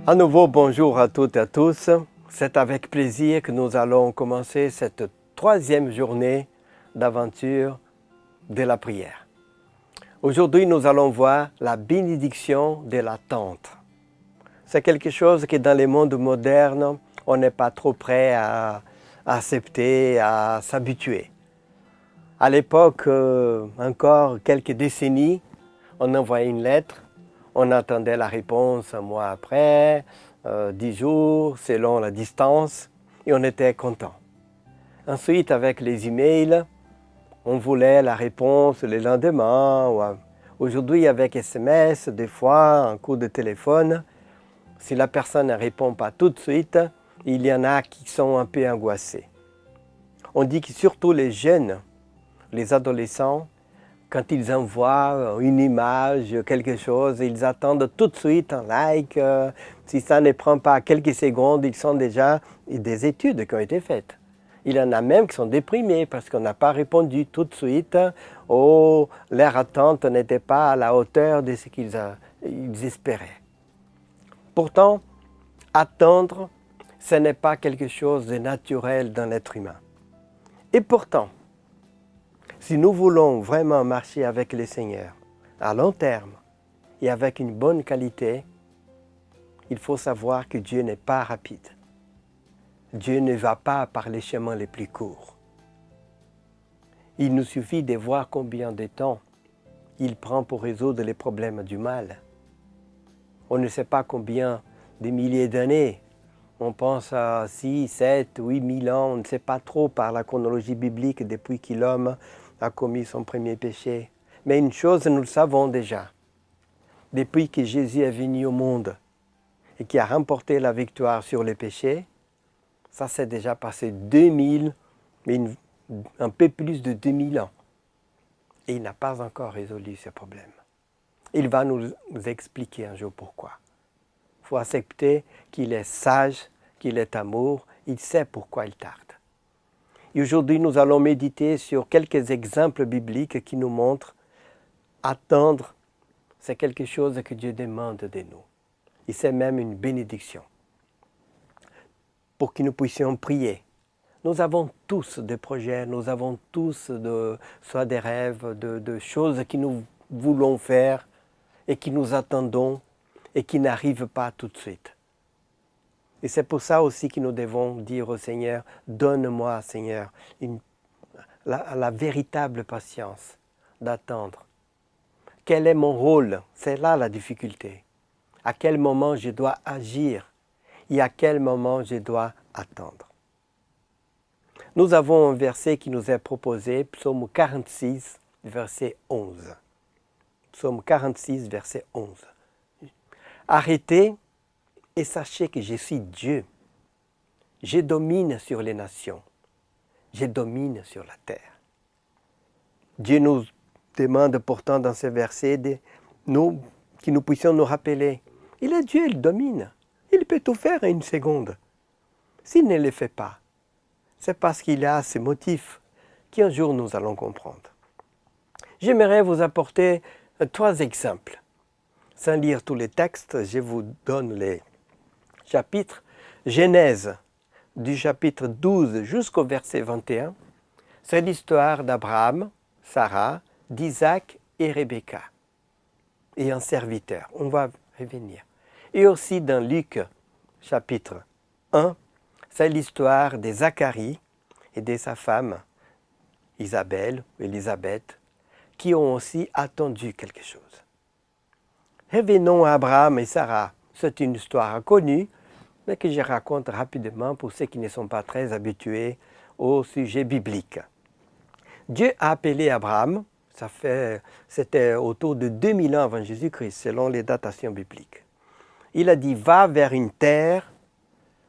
À nouveau, bonjour à toutes et à tous. C'est avec plaisir que nous allons commencer cette troisième journée d'aventure de la prière. Aujourd'hui, nous allons voir la bénédiction de l'attente. C'est quelque chose que dans les mondes modernes, on n'est pas trop prêt à accepter, à s'habituer. À l'époque, encore quelques décennies, on envoyait une lettre, on attendait la réponse un mois après, 10 jours, selon la distance, et on était content. Ensuite, avec les emails, on voulait la réponse le lendemain. Aujourd'hui, avec SMS, des fois, un coup de téléphone, si la personne ne répond pas tout de suite, il y en a qui sont un peu angoissés. On dit que surtout les jeunes, les adolescents, quand ils envoient une image, quelque chose, ils attendent tout de suite un like. Si ça ne prend pas quelques secondes, ils sont déjà des études qui ont été faites. Il y en a même qui sont déprimés parce qu'on n'a pas répondu tout de suite. Leur attente n'était pas à la hauteur de ce qu'ils espéraient. Pourtant, attendre, ce n'est pas quelque chose de naturel dans l'être humain. Et pourtant, si nous voulons vraiment marcher avec le Seigneur à long terme et avec une bonne qualité, il faut savoir que Dieu n'est pas rapide. Dieu ne va pas par les chemins les plus courts. Il nous suffit de voir combien de temps il prend pour résoudre les problèmes du mal. On ne sait pas combien de milliers d'années. On pense à 6, 7, 8 000 ans. On ne sait pas trop par la chronologie biblique depuis que l'homme a commis son premier péché. Mais une chose, nous le savons déjà. Depuis que Jésus est venu au monde et qui a remporté la victoire sur les péchés, ça s'est déjà passé 2000, mais un peu plus de 2000 ans. Et il n'a pas encore résolu ce problème. Il va nous expliquer un jour pourquoi. Il faut accepter qu'il est sage, qu'il est amour, il sait pourquoi il tarde. Et aujourd'hui, nous allons méditer sur quelques exemples bibliques qui nous montrent attendre, c'est quelque chose que Dieu demande de nous. Et c'est même une bénédiction. Pour que nous puissions prier. Nous avons tous des projets, nous avons tous soit des rêves, de choses que nous voulons faire et qui nous attendons et qui n'arrivent pas tout de suite. Et c'est pour ça aussi que nous devons dire au Seigneur, donne-moi, Seigneur, la véritable patience d'attendre. Quel est mon rôle? C'est là la difficulté. À quel moment je dois agir et à quel moment je dois attendre. Nous avons un verset qui nous est proposé, Psaume 46, verset 11. Psaume 46, verset 11. Arrêtez et sachez que je suis Dieu. Je domine sur les nations. Je domine sur la terre. Dieu nous demande pourtant dans ce verset que nous puissions nous rappeler. Il est Dieu, il domine. Il peut tout faire en une seconde. S'il ne le fait pas, c'est parce qu'il a ces motifs qu'un jour nous allons comprendre. J'aimerais vous apporter 3 exemples. Sans lire tous les textes, je vous donne les chapitres. Genèse, du chapitre 12 jusqu'au verset 21, c'est l'histoire d'Abraham, Sarah, d'Isaac et Rebecca, et un serviteur. On va revenir. Et aussi dans Luc, chapitre 1, c'est l'histoire de Zacharie et de sa femme, Isabelle, Élisabeth, qui ont aussi attendu quelque chose. Revenons à Abraham et Sarah. C'est une histoire connue, mais que je raconte rapidement pour ceux qui ne sont pas très habitués au sujet biblique. Dieu a appelé Abraham, c'était autour de 2000 ans avant Jésus-Christ, selon les datations bibliques. Il a dit, va vers une terre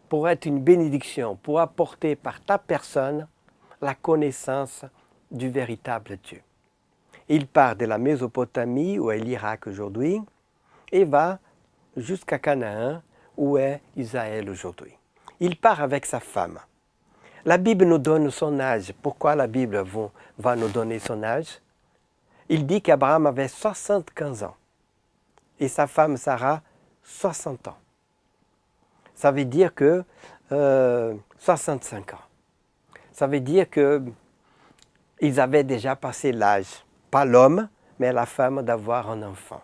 pour être une bénédiction, pour apporter par ta personne la connaissance du véritable Dieu. Il part de la Mésopotamie, où est l'Irak aujourd'hui, et va jusqu'à Canaan, où est Israël aujourd'hui. Il part avec sa femme. La Bible nous donne son âge. Pourquoi la Bible va nous donner son âge? Il dit qu'Abraham avait 75 ans et sa femme Sarah 60 ans. Ça veut dire que 65 ans. Ça veut dire qu'ils avaient déjà passé l'âge, pas l'homme, mais la femme d'avoir un enfant.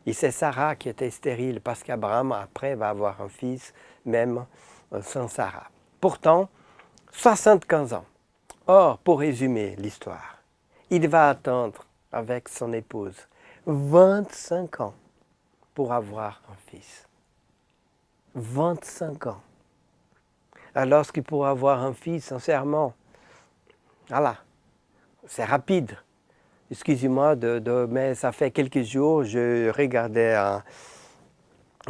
Et c'est Sarah qui était stérile parce qu'Abraham, après, va avoir un fils, même sans Sarah. Pourtant, 75 ans. Or, pour résumer l'histoire, il va attendre avec son épouse 25 ans pour avoir un fils. 25 ans. Alors qu'il pourra avoir un fils, sincèrement, voilà, c'est rapide. Excusez-moi, mais ça fait quelques jours, je regardais un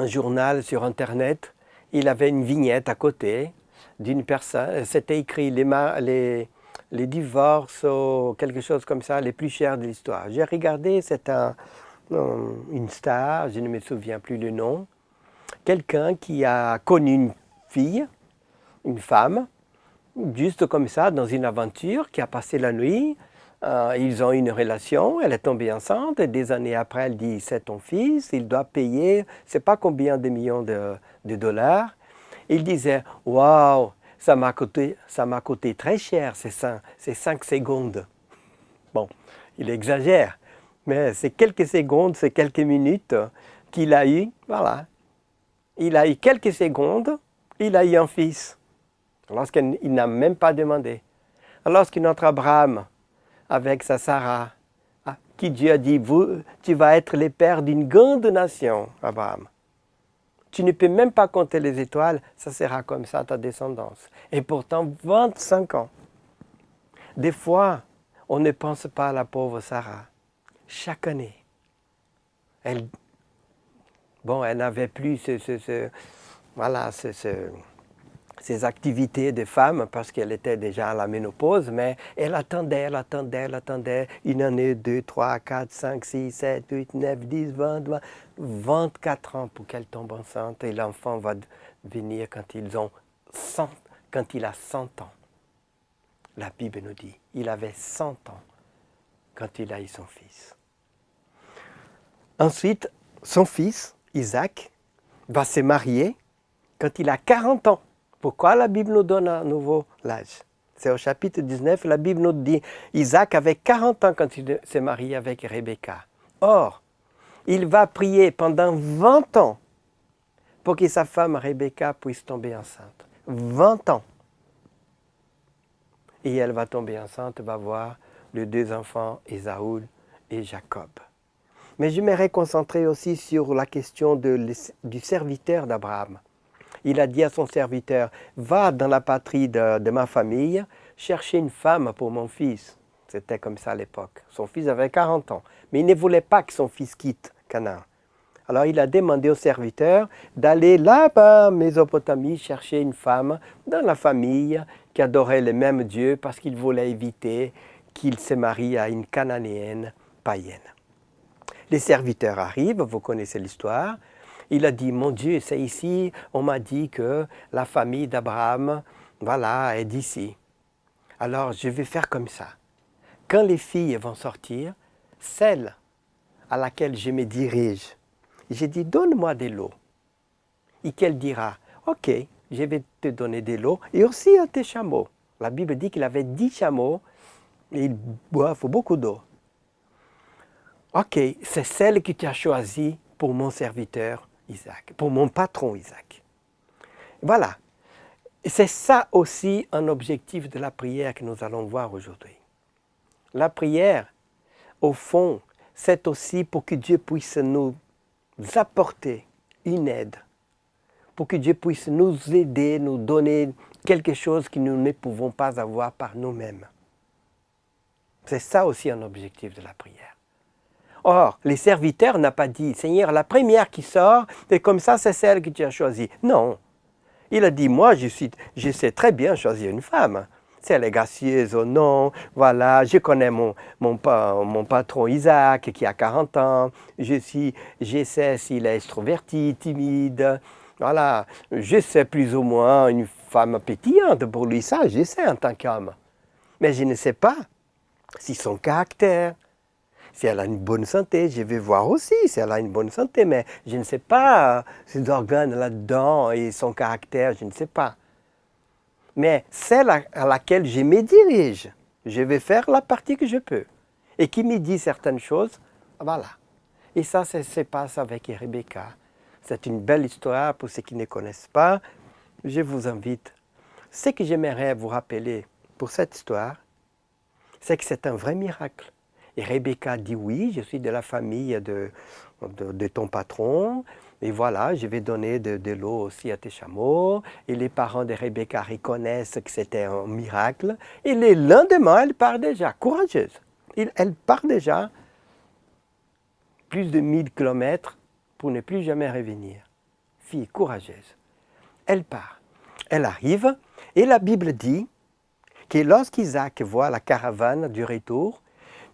journal sur Internet. Il avait une vignette à côté d'une personne. C'était écrit les divorces ou quelque chose comme ça, les plus chers de l'histoire. J'ai regardé, c'est une star, je ne me souviens plus le nom. Quelqu'un qui a connu une fille, une femme, juste comme ça, dans une aventure, qui a passé la nuit. Ils ont eu une relation, elle est tombée enceinte, et des années après, elle dit, c'est ton fils, il doit payer, je ne sais pas combien de millions de dollars. Il disait, waouh, ça m'a coûté très cher, c'est 5 secondes. Bon, il exagère, mais c'est quelques secondes, c'est quelques minutes qu'il a eu, voilà. Il a eu quelques secondes, il a eu un fils, lorsqu'il n'a même pas demandé. Lorsque notre Abraham, avec sa Sarah, qui Dieu a dit, tu vas être le père d'une grande nation, Abraham. Tu ne peux même pas compter les étoiles, ça sera comme ça ta descendance. Et pourtant, 25 ans. Des fois, on ne pense pas à la pauvre Sarah. Chaque année, elle n'avait plus ses activités de femme parce qu'elle était déjà à la ménopause, mais elle attendait, une année, 2, 3, 4, 5, 6, 7, 8, 9, 10, 20, 24 ans pour qu'elle tombe enceinte et l'enfant va venir quand il a 100 ans. La Bible nous dit, il avait 100 ans quand il a eu son fils. Ensuite, son fils, Isaac, va se marier quand il a 40 ans. Pourquoi la Bible nous donne à nouveau l'âge? C'est au chapitre 19, la Bible nous dit Isaac avait 40 ans quand il s'est marié avec Rebecca. Or, il va prier pendant 20 ans pour que sa femme Rebecca puisse tomber enceinte. 20 ans. Et elle va tomber enceinte, va voir les 2 enfants, Ésaü et Jacob. Mais je m'aimerais concentrer aussi sur la question du serviteur d'Abraham. Il a dit à son serviteur, va dans la patrie de ma famille, chercher une femme pour mon fils. C'était comme ça à l'époque. Son fils avait 40 ans, mais il ne voulait pas que son fils quitte Canaan. Alors il a demandé au serviteur d'aller là-bas, en Mésopotamie, chercher une femme dans la famille qui adorait le même Dieu parce qu'il voulait éviter qu'il se marie à une Cananéenne païenne. Les serviteurs arrivent, vous connaissez l'histoire. Il a dit, mon Dieu, c'est ici, on m'a dit que la famille d'Abraham, voilà, est d'ici. Alors je vais faire comme ça. Quand les filles vont sortir, celle à laquelle je me dirige, j'ai dit, donne-moi de l'eau. Et qu'elle dira, ok, je vais te donner de l'eau et aussi à tes chameaux. La Bible dit qu'il avait 10 chameaux et ils boivent beaucoup d'eau. Ok, c'est celle que tu as choisie pour mon serviteur Isaac, pour mon patron Isaac. Voilà. C'est ça aussi un objectif de la prière que nous allons voir aujourd'hui. La prière, au fond, c'est aussi pour que Dieu puisse nous apporter une aide, pour que Dieu puisse nous aider, nous donner quelque chose que nous ne pouvons pas avoir par nous-mêmes. C'est ça aussi un objectif de la prière. Or, les serviteurs n'ont pas dit, Seigneur, la première qui sort, et comme ça, c'est celle que tu as choisie. Non. Il a dit, moi, je sais très bien choisir une femme. Si elle est gracieuse ou non, voilà, je connais mon patron Isaac qui a 40 ans, je sais s'il est extroverti, timide, voilà, je sais plus ou moins une femme pétillante pour lui, ça, je sais en tant qu'homme. Mais je ne sais pas si son caractère, Si elle a une bonne santé, je vais voir aussi si elle a une bonne santé, mais je ne sais pas ses organes là-dedans et son caractère, je ne sais pas. Mais celle à laquelle je me dirige, je vais faire la partie que je peux. Et qui me dit certaines choses, voilà. Et ça se passe avec Rebecca. C'est une belle histoire pour ceux qui ne connaissent pas. Je vous invite. Ce que j'aimerais vous rappeler pour cette histoire, c'est que c'est un vrai miracle. Et Rebecca dit oui, je suis de la famille de ton patron. Et voilà, je vais donner de l'eau aussi à tes chameaux. Et les parents de Rebecca reconnaissent que c'était un miracle. Et le lendemain, elle part déjà, courageuse. Elle part déjà plus de 1000 kilomètres pour ne plus jamais revenir. Fille courageuse. Elle part. Elle arrive et la Bible dit que lorsqu'Isaac voit la caravane du retour,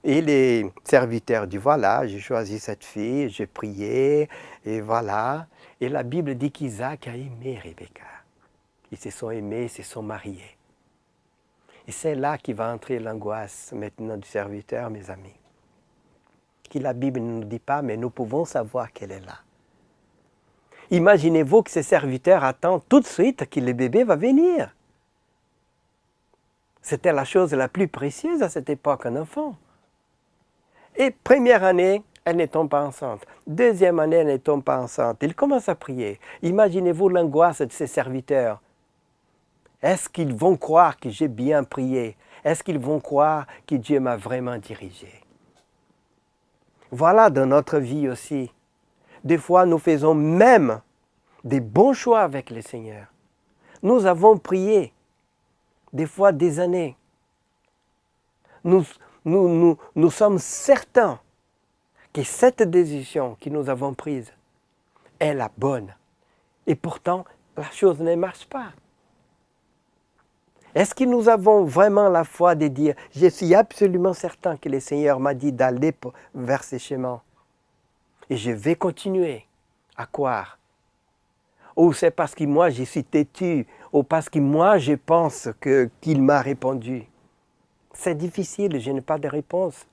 et les serviteurs disent, voilà, j'ai choisi cette fille, j'ai prié, et voilà. Et la Bible dit qu'Isaac a aimé Rebecca. Ils se sont aimés, ils se sont mariés. Et c'est là qu'il va entrer l'angoisse maintenant du serviteur, mes amis. Que la Bible ne nous dit pas, mais nous pouvons savoir qu'elle est là. Imaginez-vous que ces serviteurs attendent tout de suite que le bébé va venir. C'était la chose la plus précieuse à cette époque, un enfant. Et première année, elle ne tombe pas enceinte. Deuxième année, elle ne tombe pas enceinte. Il commence à prier. Imaginez-vous l'angoisse de ses serviteurs. Est-ce qu'ils vont croire que j'ai bien prié? Est-ce qu'ils vont croire que Dieu m'a vraiment dirigé? Voilà dans notre vie aussi. Des fois, nous faisons même des bons choix avec le Seigneur. Nous avons prié, des fois des années. Nous sommes certains que cette décision que nous avons prise est la bonne. Et pourtant, la chose ne marche pas. Est-ce que nous avons vraiment la foi de dire « Je suis absolument certain que le Seigneur m'a dit d'aller vers ces chemins et je vais continuer à croire » ou c'est parce que moi je suis têtu ou parce que moi je pense qu'il m'a répondu. C'est difficile, je n'ai pas de réponse.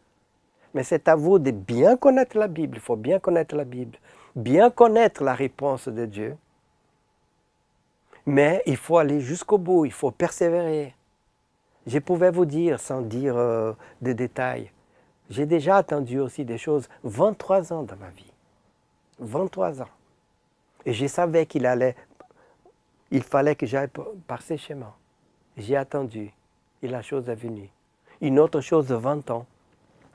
Mais c'est à vous de bien connaître la Bible. Il faut bien connaître la Bible. Bien connaître la réponse de Dieu. Mais il faut aller jusqu'au bout. Il faut persévérer. Je pouvais vous dire, sans dire de détails, j'ai déjà attendu aussi des choses 23 ans dans ma vie. 23 ans. Et je savais qu'il fallait que j'aille par ces chemins. J'ai attendu. Et la chose est venue. Une autre chose de 20 ans.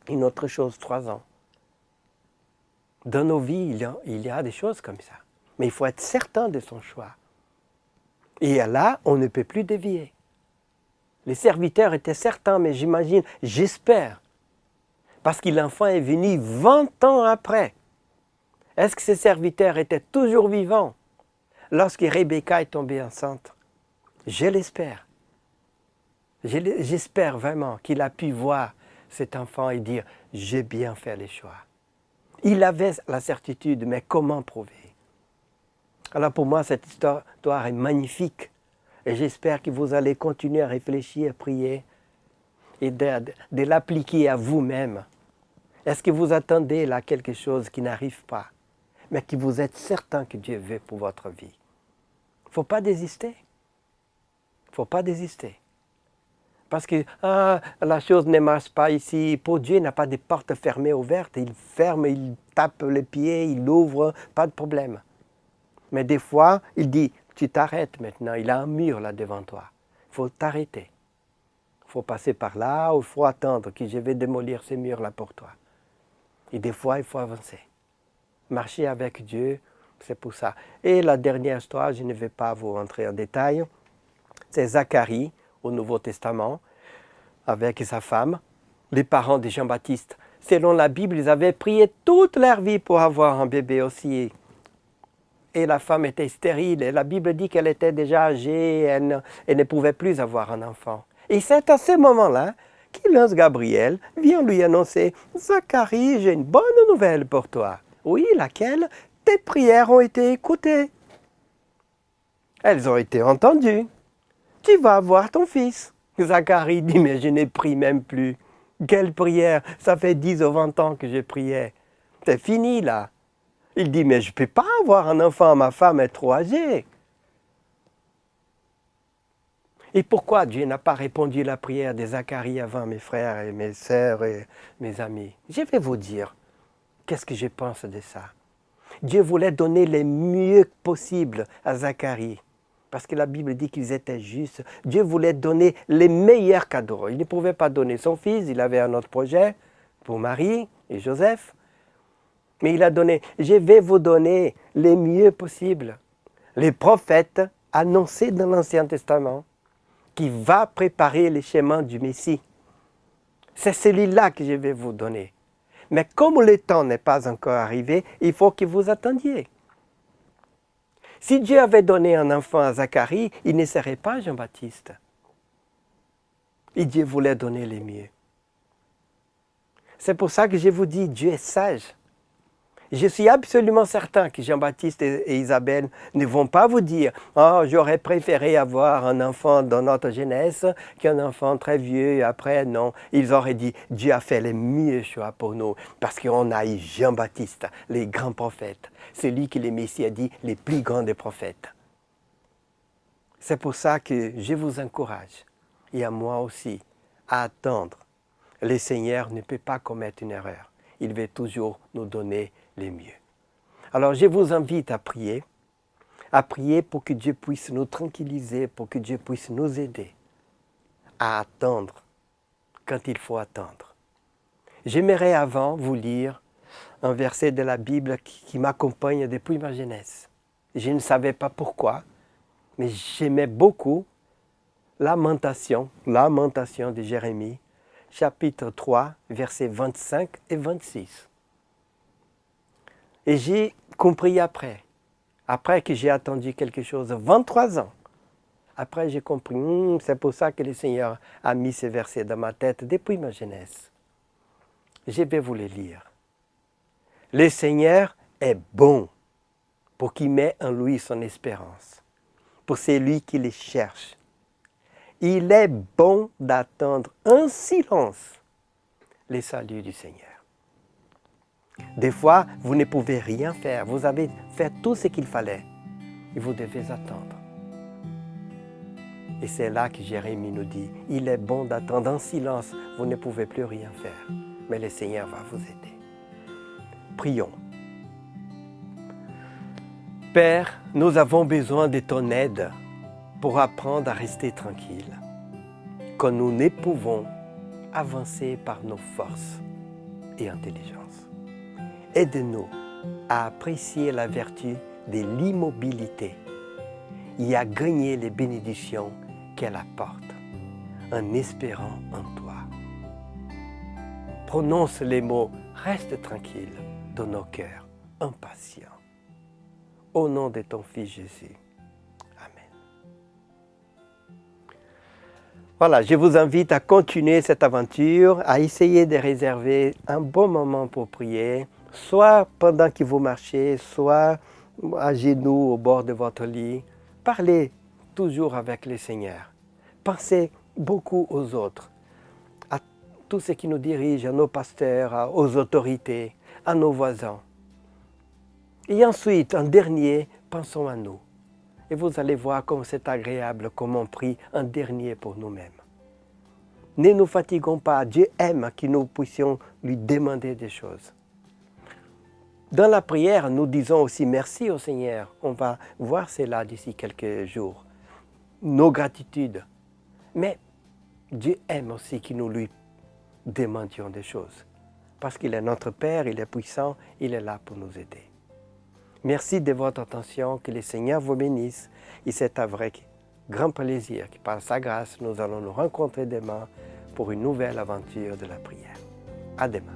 Une autre chose 3 ans. Dans nos vies, il y a des choses comme ça. Mais il faut être certain de son choix. Et là, on ne peut plus dévier. Les serviteurs étaient certains, mais j'imagine, j'espère, parce que l'enfant est venu 20 ans après. Est-ce que ces serviteurs étaient toujours vivants lorsque Rebecca est tombée enceinte? Je l'espère. J'espère vraiment qu'il a pu voir cet enfant et dire « J'ai bien fait les choix ». Il avait la certitude, mais comment prouver? Alors pour moi, cette histoire est magnifique. Et j'espère que vous allez continuer à réfléchir, à prier et de l'appliquer à vous-même. Est-ce que vous attendez là quelque chose qui n'arrive pas, mais que vous êtes certain que Dieu veut pour votre vie? Il ne faut pas désister. Il ne faut pas désister. Parce que la chose ne marche pas ici. Pour Dieu, il n'a pas de porte fermée ouverte. Il ferme, il tape les pieds, il ouvre, pas de problème. Mais des fois, il dit, tu t'arrêtes maintenant, il a un mur là devant toi. Il faut t'arrêter. Il faut passer par là ou il faut attendre que je vais démolir ces murs là pour toi. Et des fois, il faut avancer. Marcher avec Dieu, c'est pour ça. Et la dernière histoire, je ne vais pas vous rentrer en détail, c'est Zacharie au Nouveau Testament avec sa femme, les parents de Jean-Baptiste. Selon la Bible, ils avaient prié toute leur vie pour avoir un bébé aussi. Et la femme était stérile. Et la Bible dit qu'elle était déjà âgée, elle ne pouvait plus avoir un enfant. Et c'est à ce moment-là qu'Ange Gabriel vient lui annoncer « Zacharie, j'ai une bonne nouvelle pour toi. » Oui, laquelle? Tes prières ont été écoutées. Elles ont été entendues. Tu vas avoir ton fils. Zacharie dit « Mais je n'ai pris même plus Quelle prière! Ça fait 10 ou 20 ans que je priais. C'est fini là. Il dit, mais je ne peux pas avoir un enfant, ma femme est trop âgée. Et pourquoi Dieu n'a pas répondu à la prière de Zacharie avant mes frères et mes sœurs et mes amis? Je vais vous dire, qu'est-ce que je pense de ça? Dieu voulait donner le mieux possible à Zacharie. Parce que la Bible dit qu'ils étaient justes. Dieu voulait donner les meilleurs cadeaux. Il ne pouvait pas donner son fils, il avait un autre projet pour Marie et Joseph. Mais il a donné, je vais vous donner le mieux possible. Les prophètes annonçaient dans l'Ancien Testament qu'il va préparer les chemins du Messie. C'est celui-là que je vais vous donner. Mais comme le temps n'est pas encore arrivé, il faut que vous attendiez. Si Dieu avait donné un enfant à Zacharie, il ne serait pas Jean-Baptiste. Et Dieu voulait donner le mieux. C'est pour ça que je vous dis, Dieu est sage. Je suis absolument certain que Jean-Baptiste et Isabelle ne vont pas vous dire « Oh, j'aurais préféré avoir un enfant dans notre jeunesse qu'un enfant très vieux. » Et après, non. Ils auraient dit « Dieu a fait le mieux choix pour nous parce qu'on a eu Jean-Baptiste, les grands prophètes. Celui que le Messie a dit, les plus grands des prophètes. » C'est pour ça que je vous encourage, et à moi aussi, à attendre. Le Seigneur ne peut pas commettre une erreur. Il veut toujours nous donner le mieux. Alors je vous invite à prier pour que Dieu puisse nous tranquilliser, pour que Dieu puisse nous aider à attendre quand il faut attendre. J'aimerais avant vous lire un verset de la Bible qui m'accompagne depuis ma jeunesse. Je ne savais pas pourquoi, mais j'aimais beaucoup Lamentation de Jérémie, chapitre 3, versets 25 et 26. Et j'ai compris après que j'ai attendu quelque chose, 23 ans. Après j'ai compris, c'est pour ça que le Seigneur a mis ces versets dans ma tête depuis ma jeunesse. Je vais vous les lire. Le Seigneur est bon pour qui met en lui son espérance, pour celui qui le cherche. Il est bon d'attendre en silence le salut du Seigneur. Des fois, vous ne pouvez rien faire. Vous avez fait tout ce qu'il fallait. Et vous devez attendre. Et c'est là que Jérémie nous dit, il est bon d'attendre en silence. Vous ne pouvez plus rien faire. Mais le Seigneur va vous aider. Prions. Père, nous avons besoin de ton aide pour apprendre à rester tranquille. Quand nous ne pouvons avancer par nos forces et intelligence. Aide-nous à apprécier la vertu de l'immobilité et à gagner les bénédictions qu'elle apporte en espérant en toi. Prononce les mots « Reste tranquille » dans nos cœurs, impatients. Au nom de ton Fils Jésus. Amen. Voilà, je vous invite à continuer cette aventure, à essayer de réserver un bon moment pour prier, soit pendant que vous marchez, soit à genoux au bord de votre lit. Parlez toujours avec le Seigneur. Pensez beaucoup aux autres, à tous ceux qui nous dirigent, à nos pasteurs, aux autorités, à nos voisins. Et ensuite, en dernier, pensons à nous. Et vous allez voir comme c'est agréable, comme on prie en dernier pour nous-mêmes. Ne nous fatiguons pas. Dieu aime que nous puissions lui demander des choses. Dans la prière, nous disons aussi merci au Seigneur. On va voir cela d'ici quelques jours. Nos gratitudes. Mais Dieu aime aussi que nous lui demandions des choses. Parce qu'il est notre Père, il est puissant, il est là pour nous aider. Merci de votre attention, que le Seigneur vous bénisse. Et c'est avec grand plaisir que par sa grâce, nous allons nous rencontrer demain pour une nouvelle aventure de la prière. À demain.